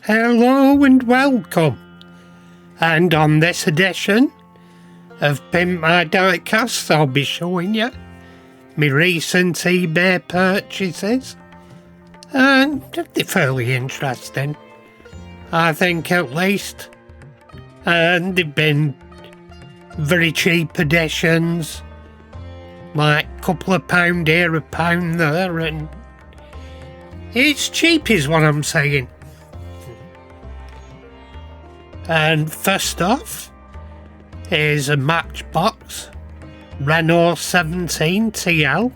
Hello and welcome. And on this edition of Pimp My Diecast, I'll be showing you my recent eBay purchases. And they're fairly interesting, I think, at least. And they've been very cheap editions, like a couple of pound here, a pound there, and it's cheap is what I'm saying. And first off is a Matchbox Renault 17 TL.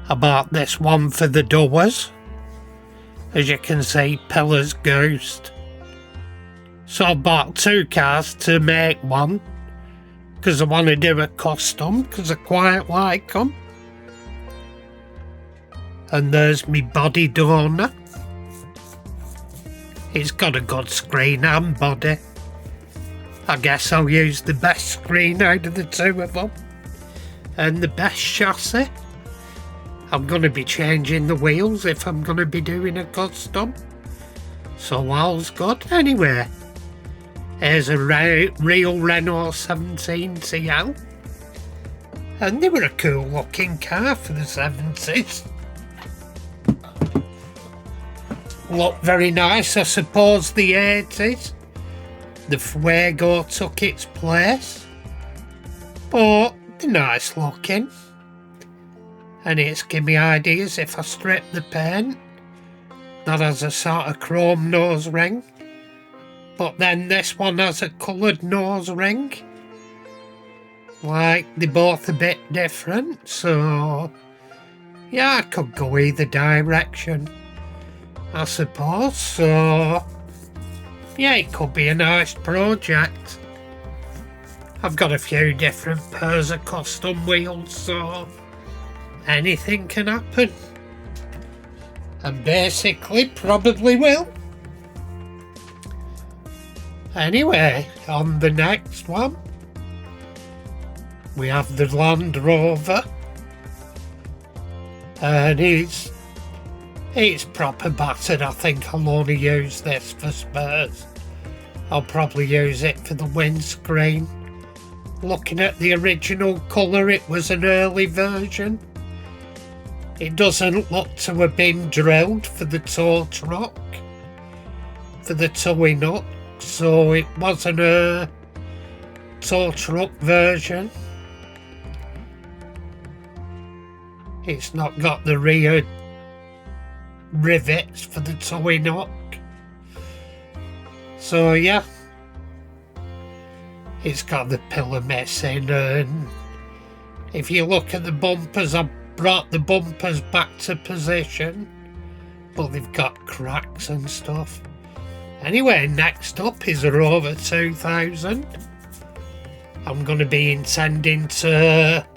I bought this one for the doors. As you can see, Pillar's Ghost. So I bought two cars to make one, because I want to do a custom, because I quite like them. And there's me body donor. It's got a good screen and body. I guess I'll use the best screen out of the two of them. And the best chassis. I'm going to be changing the wheels if I'm going to be doing a custom. So all's good. Anyway, here's a real Renault 17 TL. And they were a cool looking car for the 70s. Looked very nice, I suppose, the 80s. The Fuego took its place. But they're nice looking. And it's give me ideas if I strip the paint. That has a sort of chrome nose ring. But then this one has a coloured nose ring. Like, they're both a bit different, so yeah, I could go either direction, I suppose. So yeah, it could be a nice project. I've got a few different pairs of custom wheels, so anything can happen. And basically probably will. Anyway, on the next one we have the Land Rover, and it's proper battered. I think I'll only use this for spares. I'll probably use it for the windscreen. Looking at the original colour, it was an early version. It doesn't look to have been drilled for the tow truck, for the towing up, so it wasn't a tow truck version. It's not got the rear rivets for the towing up. So yeah, it's got the pillar missing, and if you look at the bumpers, I brought the bumpers back to position, but they've got cracks and stuff. Anyway, next up is a Rover 2000. I'm going to be intending to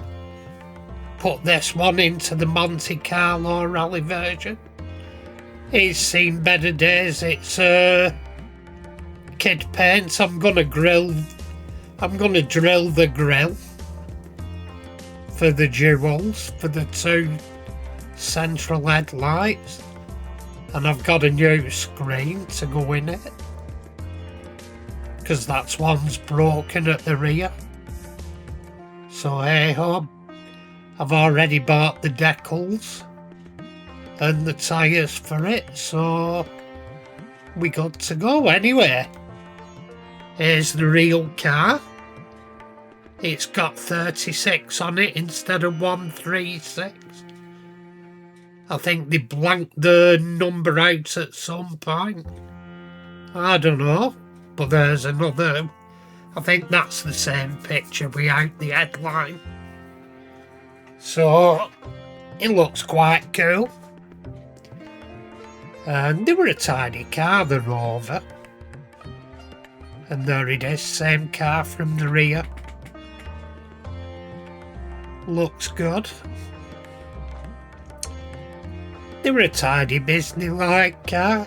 put this one into the Monte Carlo rally version. It's seen better days. It's kid paint. I'm going to drill the grill for the jewels, for the two central headlights, and I've got a new screen to go in it, because that's one's broken at the rear. So hey ho, I've already bought the decals and the tyres for it, so we good to go. Anyway, here's the real car. It's got 36 on it instead of 136. I think they blanked the number out at some point. I don't know, but there's another. I think that's the same picture without the headline. So it looks quite cool. And they were a tiny car, the Rover. And there it is, same car from the rear. Looks good. They were a tidy, business-like car.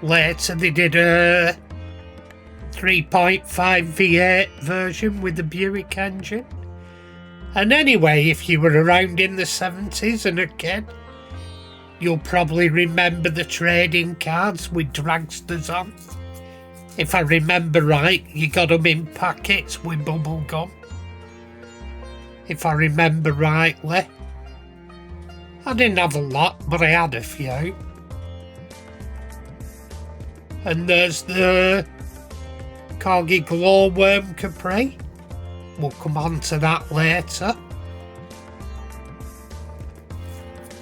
Later they did a 3.5 V8 version with the Buick engine. And anyway, if you were around in the 70s and a kid, you'll probably remember the trading cards with dragsters on. If I remember right, you got them in packets with bubble gum. If I remember rightly. I didn't have a lot, but I had a few. And there's the corgi glowworm Capri. We'll come on to that later.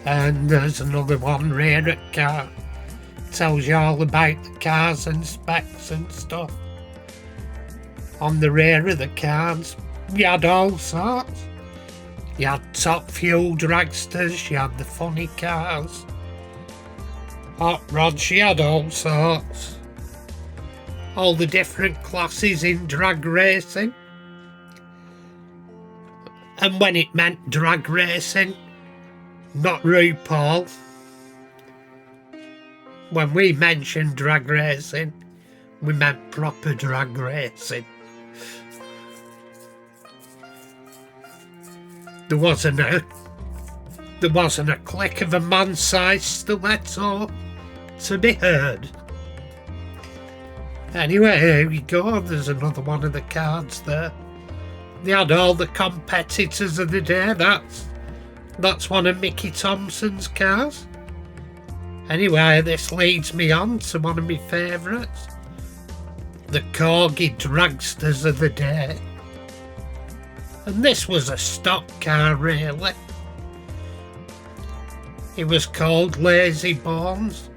And there's another one rear at car. Tells you all about the cars and specs and stuff. On the rear of the cars, you had all sorts. You had top fuel dragsters, you had the funny cars. Hot rods, you had all sorts. All the different classes in drag racing. And when it meant drag racing, not RuPaul. When we mentioned drag racing, we meant proper drag racing. There wasn't a click of a man-sized stiletto to be heard. Anyway, here we go. There's another one of the cards there. They had all the competitors of the day. That's one of Mickey Thompson's cars. Anyway, this leads me on to one of my favourites. The corgi dragsters of the day. And this was a stock car, really. It was called Lazy Bones.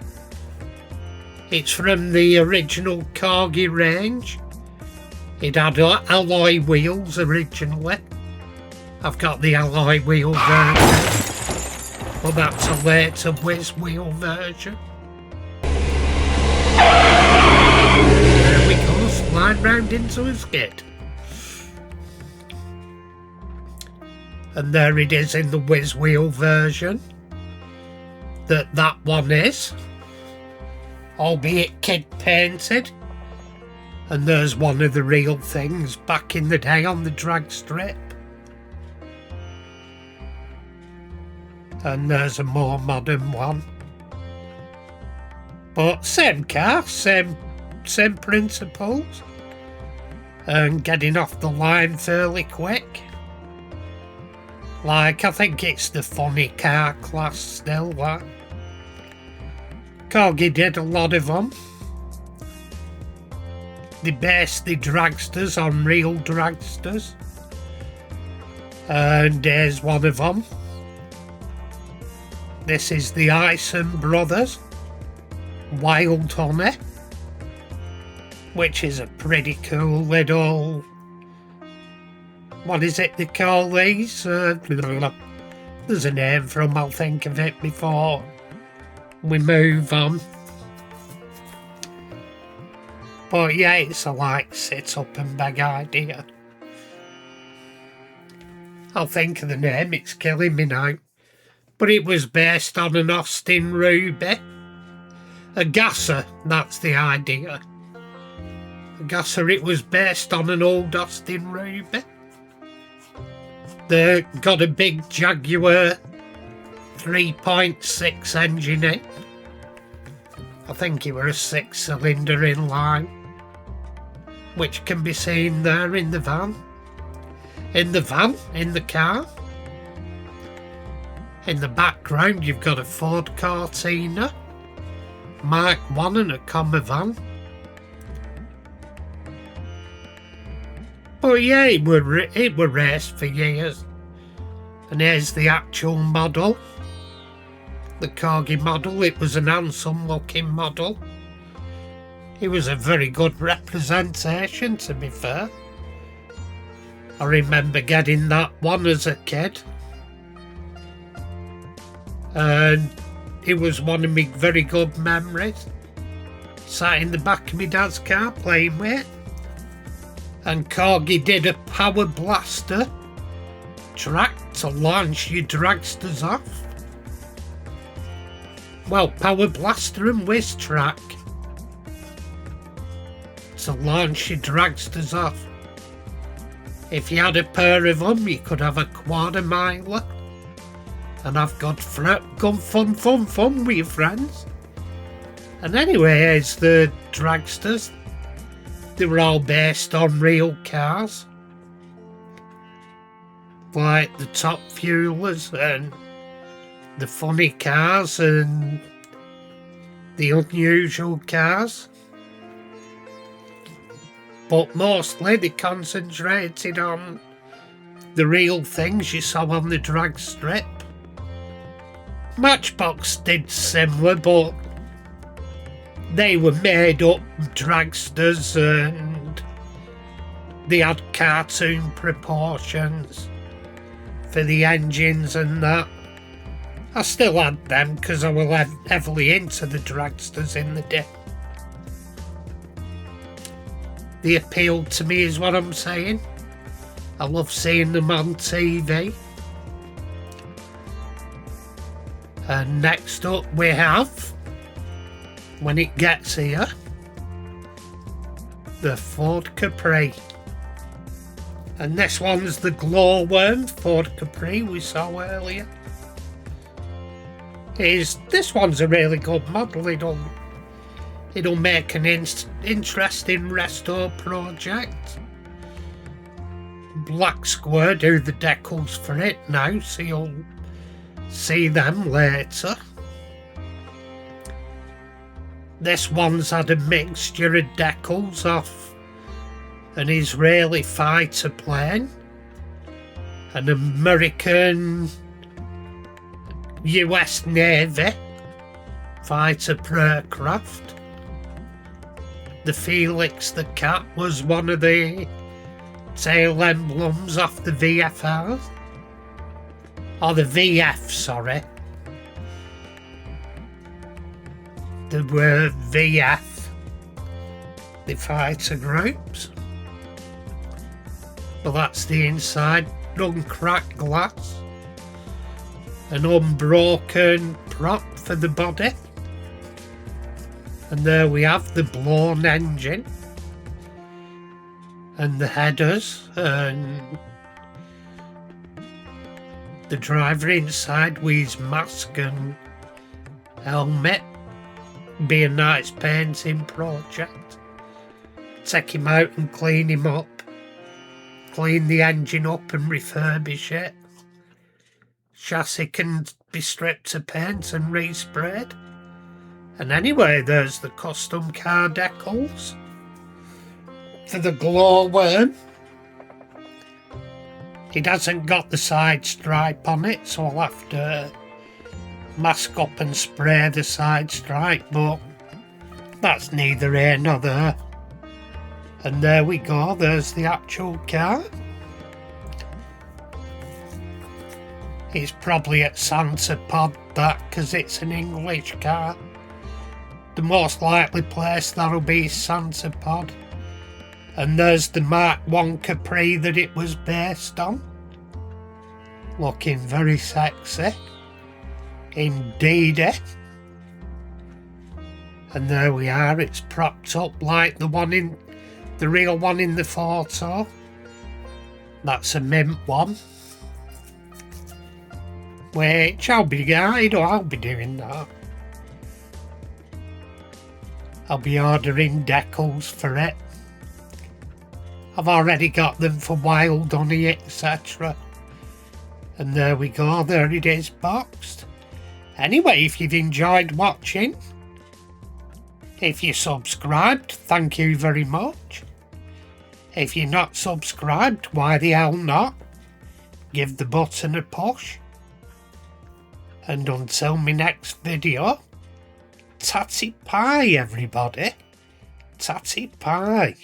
It's from the original corgi range. It had alloy wheels originally. I've got the alloy wheel version. But that's a later whiz wheel version. There we go, slide round into a skid. And there it is in the whiz wheel version. That one is. Albeit kid painted. And there's one of the real things back in the day on the drag strip. And there's a more modern one. But same car, same principles. And getting off the line fairly quick. Like, I think it's the funny car class still, that. Corgi did a lot of them. They based the dragsters on real dragsters. And there's one of them. This is the Ison Brothers Wild Honey, which is a pretty cool little... What is it they call these? There's a name for them, I'll think of it before we move on. But yeah, it's a like sit up and beg idea. I'll think of the name, it's killing me now. But it was based on an Austin Ruby. A gasser, that's the idea. A gasser, it was based on an old Austin Ruby. They got a big Jaguar 3.6 engine in. I think it were a 6-cylinder inline, which can be seen there in the van. In the car. In the background you've got a Ford Cortina, Mark 1 and a Commer van. But yeah, it were raced for years. And here's the actual model. The corgi model, it was an handsome looking model. It was a very good representation, to be fair. I remember getting that one as a kid. And it was one of my very good memories. Sat in the back of my dad's car playing with it. And Corgi did a power blaster track to launch your dragsters off. Well, power blaster and whiz track to launch your dragsters off. If you had a pair of them, you could have a quarter miler, and have good fun with your friends. And anyway, here's the dragsters. They were all based on real cars, like the top fuelers and the funny cars and the unusual cars. But mostly they concentrated on the real things you saw on the drag strip. Matchbox did similar, but they were made up dragsters and they had cartoon proportions for the engines and that. I still had them because I was heavily into the dragsters in the day. They appealed to me is what I'm saying. I love seeing them on TV. And next up we have, when it gets here, the Ford Capri. And this one's the glowworm Ford Capri we saw earlier. This one's a really good model. It'll make an interesting resto project. Black Square do the decals for it now, so you'll see them later. This one's had a mixture of decals off an Israeli fighter plane, an American US Navy fighter aircraft. The Felix the cat was one of the tail emblems off the VFRs. Or the VF, sorry. There were VF, the fighter groups. But that's the inside, uncracked glass. An unbroken prop for the body. And there we have the blown engine. And the headers and the driver inside with his mask and helmet. Be a nice painting project. Take him out and clean him up. Clean the engine up and refurbish it. Chassis can be stripped of paint and resprayed. And anyway, there's the custom car decals for the glowworm. It hasn't got the side stripe on it, so I'll have to mask up and spray the side stripe, but that's neither here nor there. And there we go, there's the actual car. It's probably at Santa Pod, that, because it's an English car. The most likely place that'll be Santa Pod. And there's the Mark I Capri that it was based on. Looking very sexy. Indeed. And there we are, it's propped up like the real one in the photo. That's a mint one. Which I'll be doing that. I'll be ordering decals for it. I've already got them for Wild Honey, etc. And there we go, there it is boxed. Anyway, if you've enjoyed watching, if you subscribed, thank you very much. If you're not subscribed, why the hell not? Give the button a push. And until my next video, tatty pie everybody. Tatty pie.